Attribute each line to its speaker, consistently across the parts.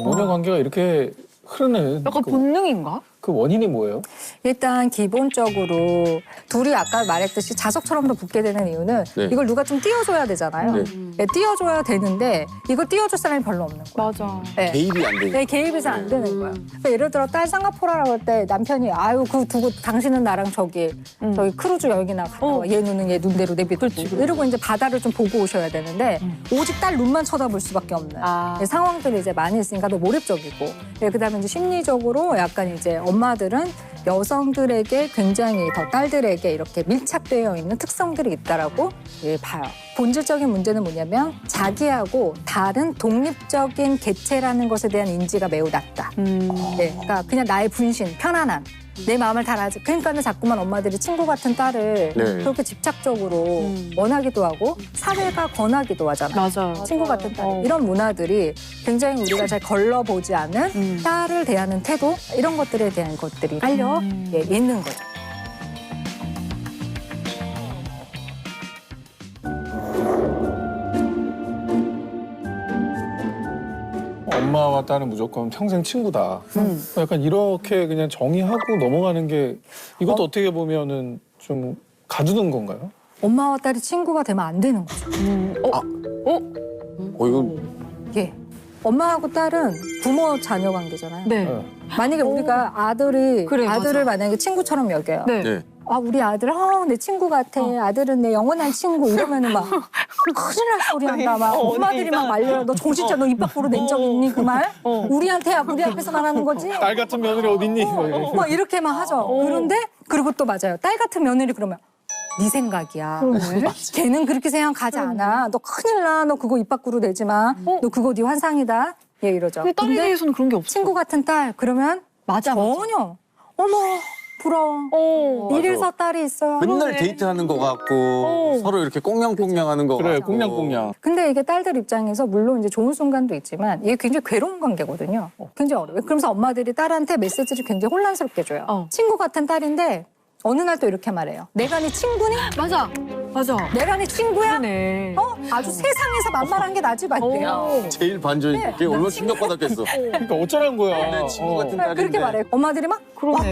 Speaker 1: 모녀 관계가 이렇게 흐르는
Speaker 2: 약간 본능인가?
Speaker 1: 그 원인이 뭐예요?
Speaker 3: 일단 기본적으로 둘이 아까 말했듯이 자석처럼도 붙게 되는 이유는
Speaker 4: 네.
Speaker 3: 이걸 누가 좀 띄워줘야 되잖아요.
Speaker 4: 네.
Speaker 3: 네, 띄워줘야 되는데 이걸 띄워줄 사람이 별로 없는 거예요.
Speaker 2: 맞아.
Speaker 3: 네.
Speaker 4: 개입이 안 되니까.
Speaker 3: 네, 개입이 잘 안 되는 거예요. 그러니까 예를 들어 딸 싱가포르라고 할 때 남편이 아유 그 두고 당신은 나랑 저기 크루즈 여행이나 갔다 와. 얘 눈은 얘 눈대로 내비두고 이러고 이제 바다를 좀 보고 오셔야 되는데 오직 딸 눈만 쳐다볼 수밖에 없는 네, 상황들이 이제 많이 있으니까 더 몰입적이고 네, 그다음에 이제 심리적으로 약간 이제 엄마들은 여성들에게 굉장히 더 딸들에게 이렇게 밀착되어 있는 특성들이 있다라고 예, 봐요. 본질적인 문제는 뭐냐면 자기하고 다른 독립적인 개체라는 것에 대한 인지가 매우 낮다. 네, 그러니까 그냥 나의 분신, 편안함. 내 마음을 다 알아지. 그러니까는 자꾸만 엄마들이 친구 같은 딸을
Speaker 4: 네.
Speaker 3: 그렇게 집착적으로 원하기도 하고 사회가 권하기도 하잖아요.
Speaker 2: 맞아.
Speaker 3: 친구 같은 딸. 이런 문화들이 굉장히 우리가 잘 걸러보지 않은 딸을 대하는 태도 이런 것들에 대한 것들이 깔려 예, 있는 거죠.
Speaker 1: 엄마와 딸은 무조건 평생 친구다. 약간 이렇게 그냥 정의하고 넘어가는 게 이것도 어떻게 보면은 좀 가두는 건가요?
Speaker 3: 엄마와 딸이 친구가 되면 안 되는 거죠.
Speaker 4: 이거
Speaker 3: 예. 엄마하고 딸은 부모 자녀 관계잖아요.
Speaker 2: 네.
Speaker 1: 네.
Speaker 3: 만약에 우리가 아들을
Speaker 2: 그래,
Speaker 3: 맞아.
Speaker 2: 맞아.
Speaker 3: 만약에 친구처럼 여겨요.
Speaker 2: 네.
Speaker 4: 네.
Speaker 3: 아 우리 아들 내 친구 같아. 아들은 내 영원한 친구 이러면은 막 큰일 날 소리 한다. 막 엄마들이 막 말려요. 너 정신 차려. 너 입 밖으로 낸 적 있니 그 말? 우리한테야 우리 앞에서 말하는 거지.
Speaker 1: 딸 같은 며느리 어딨니? 뭐 이렇게.
Speaker 3: 막 이렇게만 하죠. 그런데 그리고 또 맞아요. 딸 같은 며느리 그러면 네 생각이야. 걔는 그렇게 생각하지 않아. 너 큰일 나. 너 그거 입 밖으로 내지 마. 너 그거 네 환상이다. 예 이러죠.
Speaker 2: 근데 딸에 대해서는 그런 게 없어.
Speaker 3: 친구 같은 딸 그러면
Speaker 2: 맞아.
Speaker 3: 전혀 어머 부러워. 이래서 딸이 있어요.
Speaker 4: 맨날 데이트하는 거 같고 서로 이렇게 꽁냥꽁냥하는 거
Speaker 1: 그래,
Speaker 4: 같고.
Speaker 1: 꽁냥꽁냥.
Speaker 3: 근데 이게 딸들 입장에서 물론 이제 좋은 순간도 있지만 이게 굉장히 괴로운 관계거든요. 굉장히 어려워요. 그러면서 엄마들이 딸한테 메시지를 굉장히 혼란스럽게 줘요. 친구 같은 딸인데 어느 날 또 이렇게 말해요. 내가 네 친구니?
Speaker 2: 맞아. 맞아.
Speaker 3: 내가 네 친구야?
Speaker 2: 그러네.
Speaker 3: 아주 세상에서 만만한 게 나지 말이야.
Speaker 4: 제일 반전이
Speaker 3: 네.
Speaker 4: 그게 얼마나 충격받았겠어.
Speaker 1: 그러니까 어쩌라는 거야.
Speaker 4: 내 친구 같은 딸인데.
Speaker 3: 그렇게 말해. 엄마들이 막
Speaker 2: 그러네.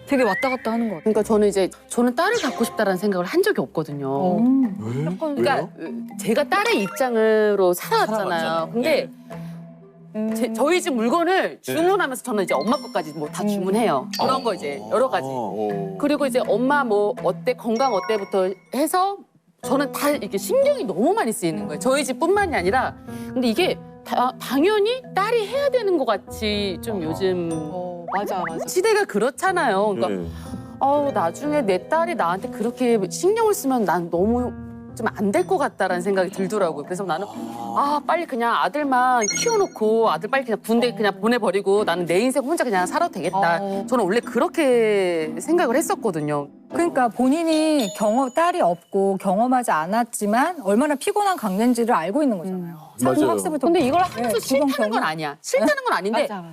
Speaker 2: 되게 왔다 갔다 하는 것 같아.
Speaker 5: 그러니까 저는 딸을 갖고 싶다라는 생각을 한 적이 없거든요. 그러니까 제가 딸의 입장으로 살아왔잖아요. 근데 저희 집 물건을 주문하면서 저는 이제 엄마 것까지 뭐 다 주문해요. 그런 거 이제 여러 가지. 그리고 이제 엄마 뭐 어때 건강 어때부터 해서 저는 다 이렇게 신경이 너무 많이 쓰이는 거예요. 저희 집뿐만이 아니라 근데 이게 당연히 딸이 해야 되는 것 같이 좀 요즘
Speaker 2: 맞아.
Speaker 5: 시대가 그렇잖아요. 그러니까 나중에 내 딸이 나한테 그렇게 신경을 쓰면 난 너무 좀 안 될 것 같다라는 생각이 들더라고요. 그래서 나는 빨리 그냥 아들만 키워놓고 아들 빨리 그냥 군대 그냥 보내버리고 나는 내 인생 혼자 그냥 살아도 되겠다. 저는 원래 그렇게 생각을 했었거든요.
Speaker 3: 그러니까 본인이 딸이 없고 경험하지 않았지만 얼마나 피곤한 관계인지를 알고 있는 거잖아요.
Speaker 4: 맞아요.
Speaker 3: 중학생부터
Speaker 5: 근데 이걸 하면서
Speaker 3: 기본
Speaker 5: 싫다는 건
Speaker 3: 경험?
Speaker 5: 아니야. 싫다는 건 아닌데
Speaker 2: 맞아.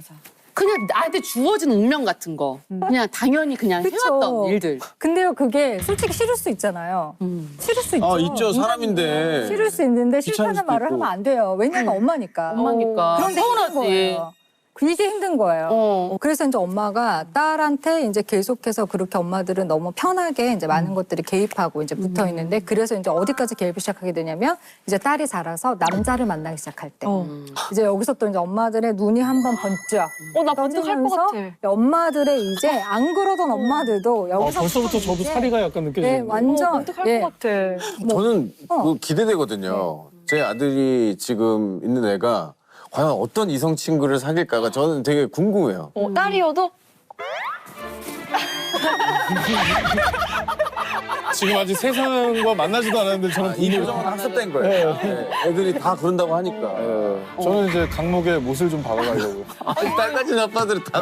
Speaker 5: 그냥 나한테 주어진 운명 같은 거 그냥 당연히 그냥
Speaker 3: 그쵸.
Speaker 5: 해왔던 일들.
Speaker 3: 근데요 그게 솔직히 싫을 수 있잖아요. 싫을 수 있죠.
Speaker 4: 있죠. 사람인데.
Speaker 3: 싫을 수 있는데
Speaker 4: 귀찮을
Speaker 3: 싫다는
Speaker 4: 수도
Speaker 3: 말을
Speaker 4: 있고.
Speaker 3: 하면 안 돼요. 왜냐면 엄마니까.
Speaker 5: 엄마니까
Speaker 3: 그런데 힘든
Speaker 5: 서운하지.
Speaker 3: 거예요. 이게 힘든 거예요. 그래서 이제 엄마가 딸한테 이제 계속해서 그렇게 엄마들은 너무 편하게 이제 많은 것들이 개입하고 이제 붙어 있는데 그래서 이제 어디까지 개입을 시작하게 되냐면 이제 딸이 자라서 남자를 만나기 시작할 때 이제 여기서 또 이제 엄마들의 눈이 한번 번쩍
Speaker 2: 나 번쩍 할 것
Speaker 3: 떠지면서
Speaker 2: 같아.
Speaker 3: 엄마들의 이제 안 그러던 엄마들도 여기서
Speaker 1: 벌써부터 저도 사리가 약간 느껴지는데.
Speaker 3: 네, 완전
Speaker 2: 번쩍 할 것 같아.
Speaker 4: 저는 그거 기대되거든요. 제 아들이 지금 있는 애가 과연 어떤 이성 친구를 사귈까가 저는 되게 궁금해요.
Speaker 2: 딸이어도?
Speaker 1: 지금 아직 세상과 만나지도 않았는데 저는
Speaker 4: 이 표정은 학습된 거예요. 네, 애들이 다 그런다고 하니까.
Speaker 1: 저는 이제 강목의 못을 좀 박아가려고.
Speaker 4: 딸까지 아빠들은 다.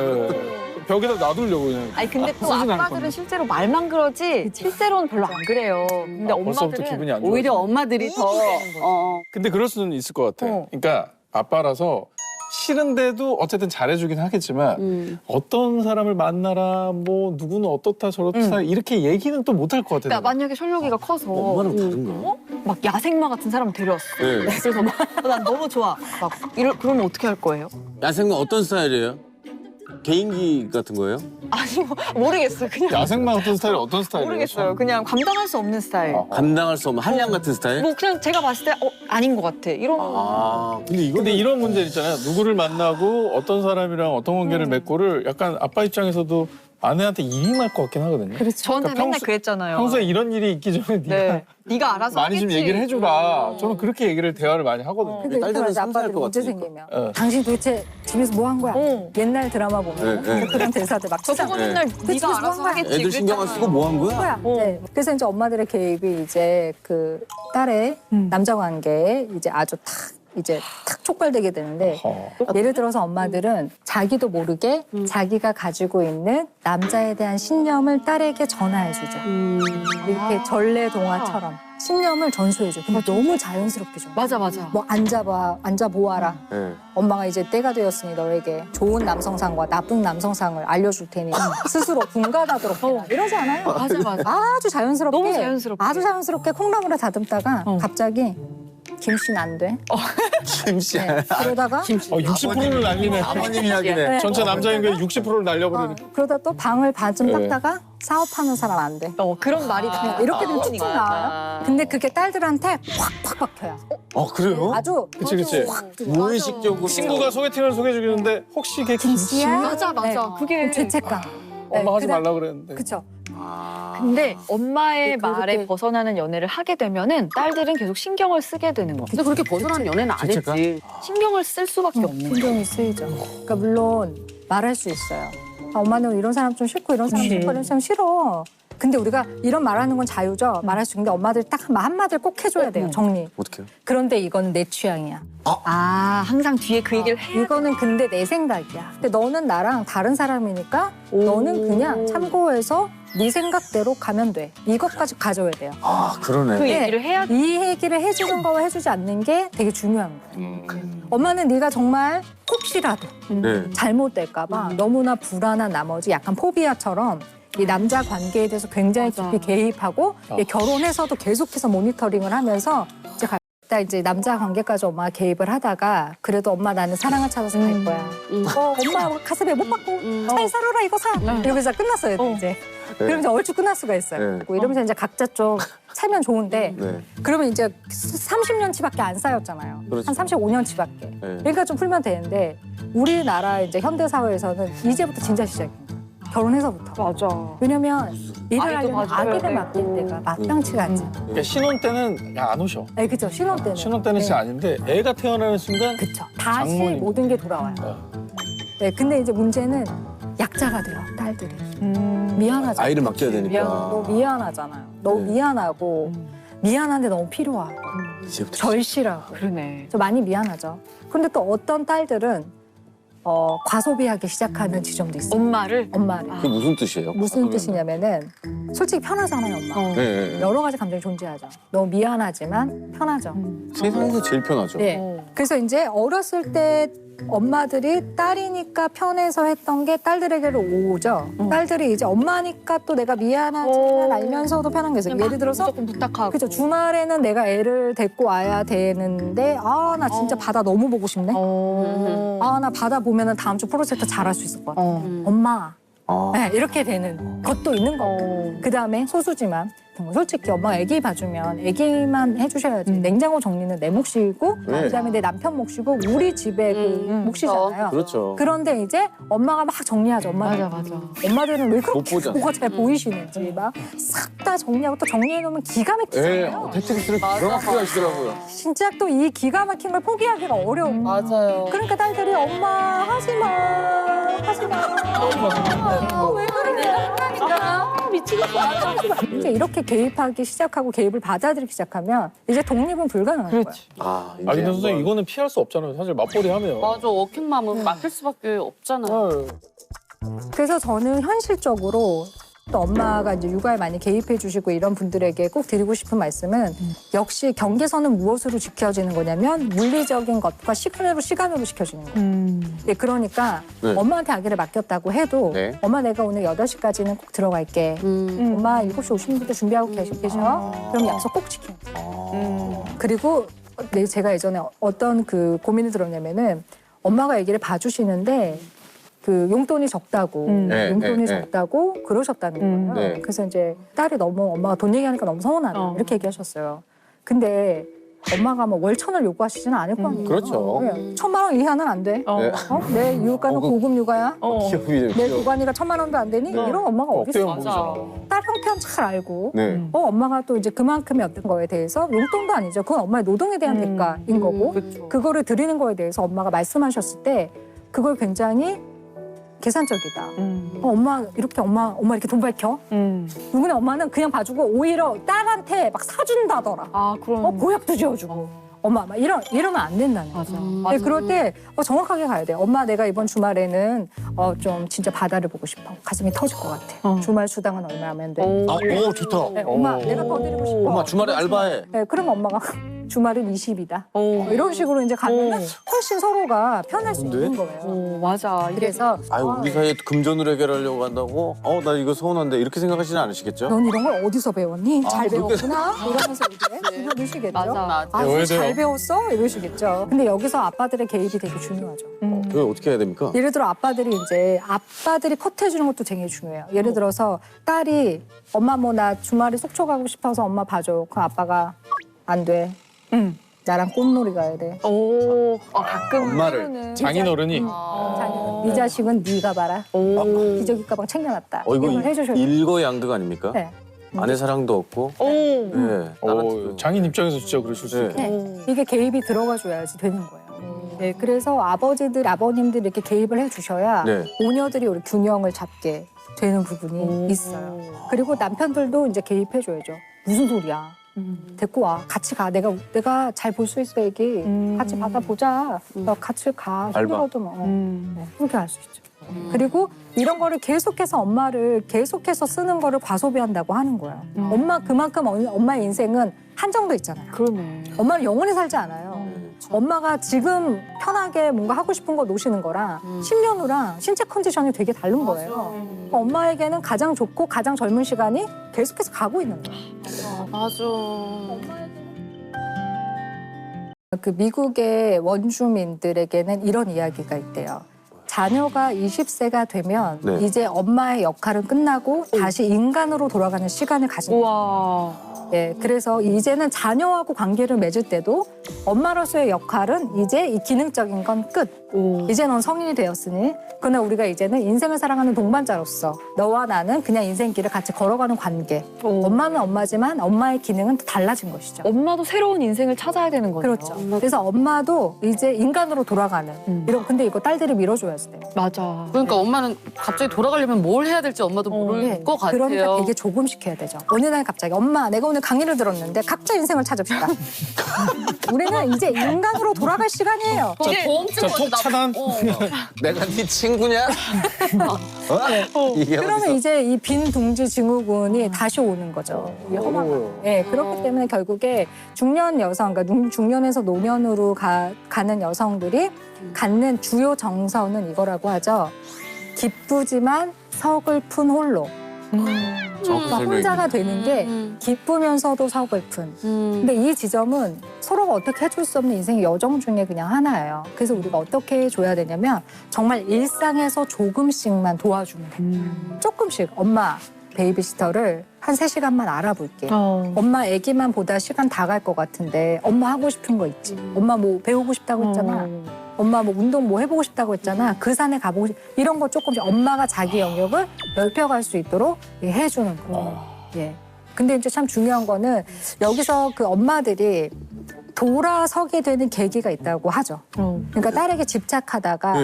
Speaker 1: 벽에다 놔두려고 그냥.
Speaker 2: 아니 근데 또
Speaker 1: 쓰진 않을
Speaker 2: 아빠들은
Speaker 1: 건데.
Speaker 2: 실제로 말만 그러지 실제로는 별로 안 그래요. 근데
Speaker 1: 벌써부터
Speaker 2: 엄마들은
Speaker 1: 기분이 안 좋아.
Speaker 5: 오히려 엄마들이 더
Speaker 1: 근데 그럴 수는 있을 것 같아. 그러니까 아빠라서 싫은데도 어쨌든 잘해주긴 하겠지만 어떤 사람을 만나라 뭐 누구는 어떻다 저렇다 이렇게 얘기는 또 못할 것 같아요.
Speaker 2: 그러니까 만약에 철록이가 커서
Speaker 4: 엄마랑 다른가?
Speaker 2: 막 야생마 같은 사람 데려왔어.
Speaker 4: 네.
Speaker 2: 그래서 막, 난 너무 좋아. 막 그러면 어떻게 할 거예요?
Speaker 4: 야생마 어떤 스타일이에요? 개인기 같은 거예요?
Speaker 2: 아니 뭐, 모르겠어요. 그냥
Speaker 1: 야생마 같은 스타일이 어떤 스타일이에요?
Speaker 2: 모르겠어요. 그냥 감당할 수 없는 스타일.
Speaker 4: 감당할 수 없는 한량 같은 스타일?
Speaker 2: 뭐 그냥 제가 봤을 때 아닌 것 같아. 이런
Speaker 4: 아,
Speaker 1: 근데 이런 문제 있잖아요. 누구를 만나고 어떤 사람이랑 어떤 관계를 맺고를 약간 아빠 입장에서도 아내한테 일임할 것 같긴 하거든요.
Speaker 2: 그렇죠. 저한테
Speaker 1: 그러니까
Speaker 2: 맨날 그랬잖아요.
Speaker 1: 평소에 이런 일이 있기 전에 네가
Speaker 2: 네. 네가 알아서
Speaker 1: 많이 좀
Speaker 2: 하겠지.
Speaker 1: 얘기를 해주라. 저는 그렇게 얘기를 대화를 많이 하거든요.
Speaker 3: 근데 이렇게
Speaker 4: 딸들은
Speaker 3: 말해서
Speaker 4: 상상할
Speaker 3: 아빠들이
Speaker 4: 것
Speaker 3: 문제
Speaker 4: 같으니까.
Speaker 3: 생기면
Speaker 1: 어.
Speaker 3: 당신 도대체 집에서 뭐 한 거야? 옛날 드라마 보면
Speaker 4: 네, 네.
Speaker 3: 그런 대사들 막
Speaker 2: 저보고
Speaker 3: 치잖아요.
Speaker 2: 맨날
Speaker 3: 그 집에서
Speaker 2: 네가
Speaker 3: 뭐
Speaker 2: 알아서
Speaker 3: 한 거야?
Speaker 2: 하겠지.
Speaker 4: 애들 신경 안 쓰고 뭐 한 거야?
Speaker 3: 거야. 네. 그래서 이제 엄마들의 개입이 이제 그 딸의 남자 관계에 이제 아주 탁 촉발되게 되는데
Speaker 1: 어.
Speaker 3: 예를 들어서 엄마들은 자기도 모르게 자기가 가지고 있는 남자에 대한 신념을 딸에게 전화해주죠. 이렇게 전래동화처럼 신념을 전수해줘. 근데 너무 자연스럽게 줘.
Speaker 2: 맞아 맞아.
Speaker 3: 뭐 앉아보아라.
Speaker 4: 네.
Speaker 3: 엄마가 이제 때가 되었으니 너에게 좋은 남성상과 나쁜 남성상을 알려줄 테니 스스로 분간하도록 해라. 이러지 않아요?
Speaker 2: 맞아 맞아.
Speaker 3: 아주 자연스럽게
Speaker 2: 너무 자연스럽게.
Speaker 3: 아주 자연스럽게 콩나물에 다듬다가 갑자기 김씨는 안 돼.
Speaker 4: 김씨.
Speaker 3: 네. 그러다가
Speaker 1: 60%를 날리네.
Speaker 4: 아버님 이야기네.
Speaker 3: 네.
Speaker 1: 전체 남자 인구의 60%를 날려버리네.
Speaker 3: 그러다 또 방을 반쯤
Speaker 1: 네.
Speaker 3: 닦다가 사업하는 사람 안 돼.
Speaker 2: 그런 말이 다
Speaker 3: 이렇게 되면 툭툭 나와요. 근데 그게 딸들한테 확 박혀요.
Speaker 4: 그래요?
Speaker 3: 아주
Speaker 1: 그치.
Speaker 4: 무의식적으로.
Speaker 1: 친구가 소개팅을 소개해주는데 혹시 걔
Speaker 3: 김씨야?
Speaker 2: 맞아 맞아. 그게
Speaker 3: 죄책감.
Speaker 1: 엄마 하지
Speaker 3: 그다음-
Speaker 1: 말라 그랬는데.
Speaker 3: 그쵸.
Speaker 2: 근데 엄마의
Speaker 3: 그렇게-
Speaker 2: 말에 벗어나는 연애를 하게 되면은 딸들은 계속 신경을 쓰게 되는 거야.
Speaker 5: 근데 그렇게 벗어나는 연애는 안
Speaker 4: 죄책감?
Speaker 5: 했지. 신경을 쓸 수밖에 없는 거야.
Speaker 3: 신경이 쓰이죠. 그러니까 물론 말할 수 있어요. 엄마는 이런 사람 좀 싫고 이런 사람 싫고 이런 사람 싫어. 근데 우리가 이런 말하는 건 자유죠. 말할 수 있는데 엄마들이 딱 한마디를 꼭 해줘야 돼요. 정리.
Speaker 4: 어떡해요?
Speaker 3: 그런데 이건 내 취향이야.
Speaker 2: 항상 뒤에 그 얘기를 해.
Speaker 3: 이거는 근데 내 생각이야. 근데 너는 나랑 다른 사람이니까 너는 그냥 참고해서 네 생각대로 가면 돼. 이것까지 가져야 돼요.
Speaker 4: 그러네.
Speaker 2: 그
Speaker 3: 네.
Speaker 2: 얘기를 해야 돼.
Speaker 3: 이 얘기를 해주는 거와 해주지 않는 게 되게 중요한 거예요. 엄마는 네가 정말 혹시라도
Speaker 4: 네.
Speaker 3: 잘못될까 봐 너무나 불안한 나머지 약간 포비아처럼 이 남자 관계에 대해서 굉장히 깊이 개입하고 이 결혼해서도 계속해서 모니터링을 하면서 이제 남자 관계까지 엄마가 개입을 하다가 그래도 엄마 나는 사랑을 찾아서 갈 거야. 엄마 가슴에 못 받고 잘 살아라 이거 사. 이러면서 끝났어요 이제. 그러면 이제 얼추 끝날 수가 있어요.
Speaker 4: 네.
Speaker 3: 이러면서 이제 각자 좀 살면 좋은데
Speaker 4: 네.
Speaker 3: 그러면 이제 30년치밖에 안 쌓였잖아요.
Speaker 4: 그렇죠.
Speaker 3: 한 35년치밖에.
Speaker 4: 네.
Speaker 3: 그러니까 좀 풀면 되는데 우리나라 이제 현대 사회에서는 이제부터 진짜 시작이에요. 결혼해서부터.
Speaker 2: 맞아.
Speaker 3: 왜냐면 일을
Speaker 2: 아이도
Speaker 3: 하려면
Speaker 2: 봐줘야
Speaker 3: 아기를
Speaker 2: 되고.
Speaker 3: 맡길 때가 마땅치가 않잖아요.
Speaker 1: 그러니까 신혼 때는 안 오셔.
Speaker 3: 네, 그죠. 신혼 때는.
Speaker 1: 신혼 때는 진짜 아닌데 애가 태어나는 순간
Speaker 3: 그쵸. 다시
Speaker 1: 장모님.
Speaker 3: 모든 게 돌아와요. 네, 근데 이제 문제는 약자가 돼요, 딸들이. 미안하잖아요.
Speaker 4: 아이를 맡겨야 되니까.
Speaker 3: 너무 미안하잖아요. 너무
Speaker 4: 네.
Speaker 3: 미안하고 미안한데 너무 필요하고
Speaker 4: 이제부터
Speaker 3: 절실하고
Speaker 2: 그러네.
Speaker 3: 저 많이 미안하죠. 근데 또 어떤 딸들은 과소비하기 시작하는 지점도 있어요.
Speaker 2: 엄마를
Speaker 3: 엄마를.
Speaker 4: 그게 무슨 뜻이에요?
Speaker 3: 무슨 뜻이냐면은 솔직히 편하잖아요, 엄마.
Speaker 4: 네, 네.
Speaker 3: 여러 가지 감정이 존재하죠. 너무 미안하지만 편하죠.
Speaker 4: 세상에서 제일 편하죠.
Speaker 3: 네. 그래서 이제 어렸을 때 엄마들이 딸이니까 편해서 했던 게 딸들에게로 오죠. 딸들이 이제 엄마니까 또 내가 미안하지만 알면서도 편한 게 있어요. 예를 들어서
Speaker 2: 무조건 부탁하고.
Speaker 3: 그죠. 주말에는 내가 애를 데리고 와야 되는데 나 진짜 바다 너무 보고 싶네. 나 바다 보면은 다음 주 프로젝트 잘할 수 있을 것 같아. 엄마. 네, 이렇게 되는 것도 있는 거고. 그다음에 소수지만 솔직히 엄마가 애기 봐주면 애기만 해주셔야지. 냉장고 정리는 내 몫이고
Speaker 4: 네.
Speaker 3: 그다음에 내 남편 몫이고 우리 집의 그 몫이잖아요.
Speaker 4: 그렇죠.
Speaker 3: 그런데 이제 엄마가 막 정리하죠. 엄마들.
Speaker 2: 맞아.
Speaker 3: 엄마들은 왜
Speaker 4: 못
Speaker 3: 그렇게
Speaker 4: 보잖아.
Speaker 3: 뭐가 잘 보이시는지 막 싹 다 정리하고 또 정리해놓으면 기가
Speaker 4: 네,
Speaker 3: 막히잖아요.
Speaker 4: 테트리스를 기가 막히게 하시더라고요.
Speaker 3: 진짜 또 이 기가 막힌 걸 포기하기가 어려워.
Speaker 5: 맞아요.
Speaker 3: 그러니까 딸들이 엄마 하지마 왜 그래? 미치겠어. 이제 이렇게 개입하기 시작하고 개입을 받아들이기 시작하면 이제 독립은 불가능한 거예요.
Speaker 4: 아, 이제
Speaker 1: 근데 선생님
Speaker 4: 한번-
Speaker 1: 이거는 피할 수 없잖아요. 사실 맞벌이 하면.
Speaker 5: 맞아. 워킹맘은 맡길 수밖에 없잖아.
Speaker 1: 어.
Speaker 3: 그래서 저는 현실적으로 또 엄마가 이제 육아에 많이 개입해 주시고 이런 분들에게 꼭 드리고 싶은 말씀은 역시 경계선은 무엇으로 지켜지는 거냐면 물리적인 것과 시간으로 지켜지는 거예요. 네, 그러니까
Speaker 4: 네.
Speaker 3: 엄마한테 아기를 맡겼다고 해도
Speaker 4: 네.
Speaker 3: 엄마 내가 오늘 8시까지는 꼭 들어갈게. 엄마 7시 50분부터 준비하고 계셔. 그럼 약속 꼭 지키는 거예요. 그리고 제가 예전에 어떤 그 고민이 들었냐면은 엄마가 아기를 봐주시는데 그 용돈이 적다고
Speaker 4: 네,
Speaker 3: 용돈이
Speaker 4: 네,
Speaker 3: 적다고 그러셨다는 거예요.
Speaker 4: 네.
Speaker 3: 그래서 이제 딸이 너무 엄마가 돈 얘기하니까 너무 서운하다 이렇게 얘기하셨어요. 근데 엄마가 뭐 월 1,000을 요구하시지는 않을 거 아니에요.
Speaker 4: 그렇죠.
Speaker 3: 1,000만 원 이하는 안 돼.
Speaker 4: 네.
Speaker 3: 내 유가는 고급 육아야.
Speaker 4: 기업이
Speaker 3: 내 교관이가 1,000만 원도 안 되니? 이런 엄마가 어디
Speaker 1: 억대형
Speaker 3: 있어?
Speaker 1: 보이잖아.
Speaker 3: 딸 형편 잘 알고
Speaker 4: 네.
Speaker 3: 엄마가 또 이제 그만큼의 어떤 거에 대해서 용돈도 아니죠. 그건 엄마의 노동에 대한 대가인 거고 그거를 드리는 거에 대해서 엄마가 말씀하셨을 때 그걸 굉장히 계산적이다. 엄마 이렇게 엄마 이렇게 돈 밝혀? 누구네 엄마는 그냥 봐주고 오히려 딸한테 막 사준다더라.
Speaker 2: 아, 그럼.
Speaker 3: 보약도 지어주고. 엄마 막 이러면 안 된다는 거죠. 네, 그럴 때 정확하게 가야 돼. 엄마 내가 이번 주말에는 좀 진짜 바다를 보고 싶어. 가슴이 터질 것 같아. 주말 수당은 얼마면 돼?
Speaker 4: 오 좋다.
Speaker 3: 네, 엄마 내가 더 드리고 싶어.
Speaker 4: 엄마 주말에 알바해.
Speaker 3: 네, 그러면 엄마가 주말은 20이다. 이런 식으로 이제 가면은 훨씬 서로가 편할 수 있는 거예요.
Speaker 2: 맞아.
Speaker 3: 그래서
Speaker 4: 아유 우리 사이에 금전으로 해결하려고 한다고? 나 이거 서운한데 이렇게 생각하시는 않으시겠죠?
Speaker 3: 넌 이런 걸 어디서 배웠니? 잘
Speaker 4: 그렇게-
Speaker 3: 배웠구나? 이러면서 이제 이러시겠죠.
Speaker 2: 맞아.
Speaker 3: 아, 잘
Speaker 1: 돼요.
Speaker 3: 배웠어? 이러시겠죠. 근데 여기서 아빠들의 개입이 되게 중요하죠.
Speaker 4: 그걸 어떻게 해야 됩니까?
Speaker 3: 예를 들어 아빠들이 컷해주는 것도 되게 중요해요. 예를 들어서 딸이 엄마 뭐 나 주말에 속초 가고 싶어서 엄마 봐줘. 그럼 아빠가 안 돼. 나랑 꽃놀이 가야 돼.
Speaker 2: 가끔
Speaker 4: 엄마를.
Speaker 2: 하면은
Speaker 1: 장인어른이
Speaker 3: 네 자식은 네가 봐라. 기저귀 가방 챙겨놨다.
Speaker 4: 이거
Speaker 3: 이걸 해주셔야 돼요.
Speaker 4: 일거양득 아닙니까?
Speaker 3: 네.
Speaker 4: 아내 사랑도 없고. 네. 딸한테도.
Speaker 1: 장인 입장에서 진짜 그러실 수 있겠다.
Speaker 3: 네. 이게 개입이 들어가줘야지 되는 거예요. 네, 그래서 아버님들이 이렇게 개입을 해주셔야
Speaker 4: 네.
Speaker 3: 오녀들이 우리 균형을 잡게 되는 부분이 있어요. 그리고 남편들도 이제 개입해줘야죠. 무슨 소리야? 데리고 와. 같이 가. 내가 잘 볼 수 있어, 애기. 같이 바다 보자. 같이 가. 힘들어도 뭐. 네, 그렇게 할 수 있죠. 그리고 이런 거를 계속해서 엄마를 계속해서 쓰는 거를 과소비한다고 하는 거예요. 엄마 그만큼 엄마의 인생은 한정도 있잖아요.
Speaker 2: 그러네.
Speaker 3: 엄마는 영원히 살지 않아요. 엄마가 지금 편하게 뭔가 하고 싶은 거 놓으시는 거랑 10년 후랑 신체 컨디션이 되게 다른 거예요. 그러니까 엄마에게는 가장 좋고 가장 젊은 시간이 계속해서 가고 있는 거예요.
Speaker 5: 맞아.
Speaker 3: 그 미국의 원주민들에게는 이런 이야기가 있대요. 자녀가 20세가 되면
Speaker 4: 네.
Speaker 3: 이제 엄마의 역할은 끝나고 다시 인간으로 돌아가는 시간을 가진다.
Speaker 2: 우와.
Speaker 3: 예, 그래서 이제는 자녀하고 관계를 맺을 때도 엄마로서의 역할은 이제 이 기능적인 건 끝. 이제 넌 성인이 되었으니 그러나 우리가 이제는 인생을 사랑하는 동반자로서 너와 나는 그냥 인생길을 같이 걸어가는 관계. 엄마는 엄마지만 엄마의 기능은 또 달라진 것이죠.
Speaker 2: 엄마도 새로운 인생을 찾아야 되는 거죠.
Speaker 3: 그렇죠. 그래서 엄마도 이제 인간으로 돌아가는 이런 근데 이거 딸들이 밀어줘야지 돼요.
Speaker 2: 맞아.
Speaker 5: 그러니까 엄마는 갑자기 돌아가려면 뭘 해야 될지 엄마도 모를 것 같아요.
Speaker 3: 그러니까 되게 조금씩 해야 되죠. 어느 날 갑자기 엄마 내가 오늘 강의를 들었는데 각자 인생을 찾읍시다. 우리는 이제 인간으로 돌아갈 시간이에요.
Speaker 5: 보험증
Speaker 1: 톡 차단.
Speaker 4: 내가 네 친구냐? 이게
Speaker 3: 그러면
Speaker 4: 어디서?
Speaker 3: 이제 이 빈 둥지 증후군이 다시 오는 거죠. 이게 험한 거예요. 네, 그렇기 때문에 결국에 중년 여성, 그러니까 중년에서 노년으로 가는 여성들이 갖는 주요 정서는 이거라고 하죠. 기쁘지만 서글픈 홀로. 그러니까 혼자가 되는 게 기쁘면서도 서글픈. 근데 이 지점은 서로가 어떻게 해줄 수 없는 인생의 여정 중에 그냥 하나예요. 그래서 우리가 어떻게 해줘야 되냐면 정말 일상에서 조금씩만 도와주면 돼요. 조금씩 엄마 베이비시터를 한 3시간만 알아볼게. 엄마 애기만 보다 시간 다 갈 것 같은데 엄마 하고 싶은 거 있지. 엄마 뭐 배우고 싶다고 했잖아. 엄마 뭐 운동 뭐 해보고 싶다고 했잖아. 그 산에 가보고 이런 거 조금씩 엄마가 자기 영역을 넓혀갈 수 있도록 해주는 거예요. 예. 근데 이제 참 중요한 거는 여기서 그 엄마들이 돌아서게 되는 계기가 있다고 하죠. 그러니까 딸에게 집착하다가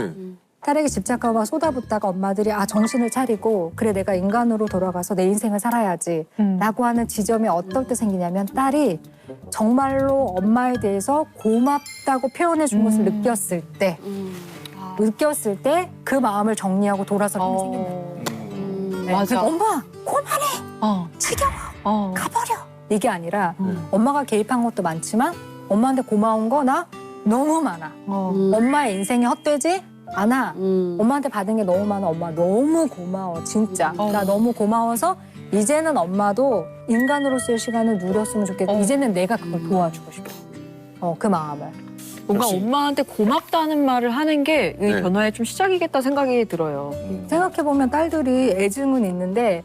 Speaker 3: 딸에게 집착하고 막 쏟아붓다가 엄마들이 정신을 차리고 그래 내가 인간으로 돌아가서 내 인생을 살아야지 라고 하는 지점이 어떨 때 생기냐면 딸이 정말로 엄마에 대해서 고맙다고 표현해 준 것을 느꼈을 때 그 마음을 정리하고 돌아서는 힘이 생긴다.
Speaker 5: 맞아.
Speaker 3: 엄마 그만해
Speaker 2: 어.
Speaker 3: 지겨워 가버려 이게 아니라 엄마가 개입한 것도 많지만 엄마한테 고마운 거 나 너무 많아. 엄마의 인생이 헛되지 않아. 엄마한테 받은 게 너무 많아. 엄마 너무 고마워 진짜. 나 너무 고마워서 이제는 엄마도 인간으로서의 시간을 누렸으면 좋겠다. 이제는 내가 그걸 도와주고 싶어. 그 마음을.
Speaker 2: 뭔가
Speaker 4: 역시.
Speaker 2: 엄마한테 고맙다는 말을 하는 게 이
Speaker 4: 네.
Speaker 2: 변화의 좀 시작이겠다 생각이 들어요.
Speaker 3: 생각해보면 딸들이 애증은 있는데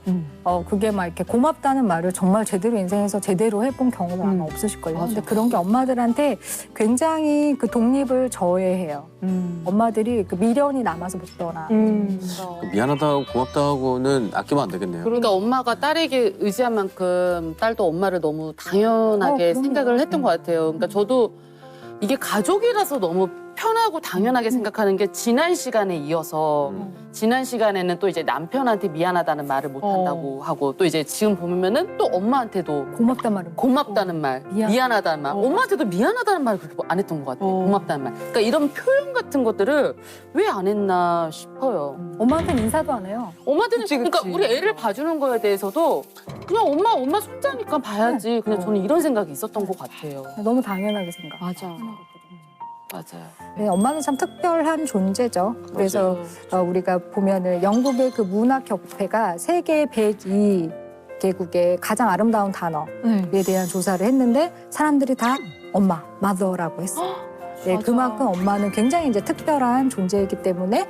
Speaker 3: 그게 막 이렇게 고맙다는 말을 정말 제대로 인생에서 제대로 해본 경험은 아마 없으실걸요. 근데 그런 게 엄마들한테 굉장히 그 독립을 저해해요. 엄마들이 그 미련이 남아서 못 떠나.
Speaker 4: 미안하다고 고맙다고는 아끼면 안 되겠네요.
Speaker 5: 그러니까 엄마가 딸에게 의지한 만큼 딸도 엄마를 너무 당연하게
Speaker 3: 그럼요.
Speaker 5: 생각을 했던 것 같아요. 그러니까 저도 이게 가족이라서 너무 편하고 당연하게 생각하는 게 지난 시간에 이어서 지난 시간에는 또 이제 남편한테 미안하다는 말을 못 한다고 하고 또 이제 지금 보면은 또 엄마한테도
Speaker 3: 고맙단 말은
Speaker 5: 고맙다는 말, 미안하다는 말, 엄마한테도 미안하다는 말을 그렇게 안 했던 것 같아요. 고맙다는 말. 그러니까 이런 표현 같은 것들을 왜 안 했나 싶어요.
Speaker 3: 엄마한테는 인사도 안 해요.
Speaker 5: 엄마들은
Speaker 2: 그치,
Speaker 5: 그러니까
Speaker 2: 그치.
Speaker 5: 우리 애를 봐주는 거에 대해서도 그냥 엄마 손자니까 봐야지. 그냥 저는 이런 생각이 있었던 것 같아요.
Speaker 3: 너무 당연하게 생각.
Speaker 2: 맞아.
Speaker 5: 맞아요.
Speaker 3: 네, 엄마는 참 특별한 존재죠. 그래서 우리가 보면은 영국의 그 문학협회가 세계 102개국의 가장 아름다운 단어에 대한 조사를 했는데 사람들이 다 엄마, mother라고 했어요. 네,
Speaker 2: 맞아.
Speaker 3: 그만큼 엄마는 굉장히 이제 특별한 존재이기 때문에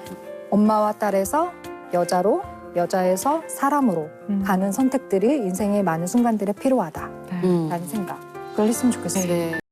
Speaker 3: 엄마와 딸에서 여자로, 여자에서 사람으로 가는 선택들이 인생의 많은 순간들에 필요하다라는 생각. 그걸 했으면 좋겠어요.
Speaker 5: 네.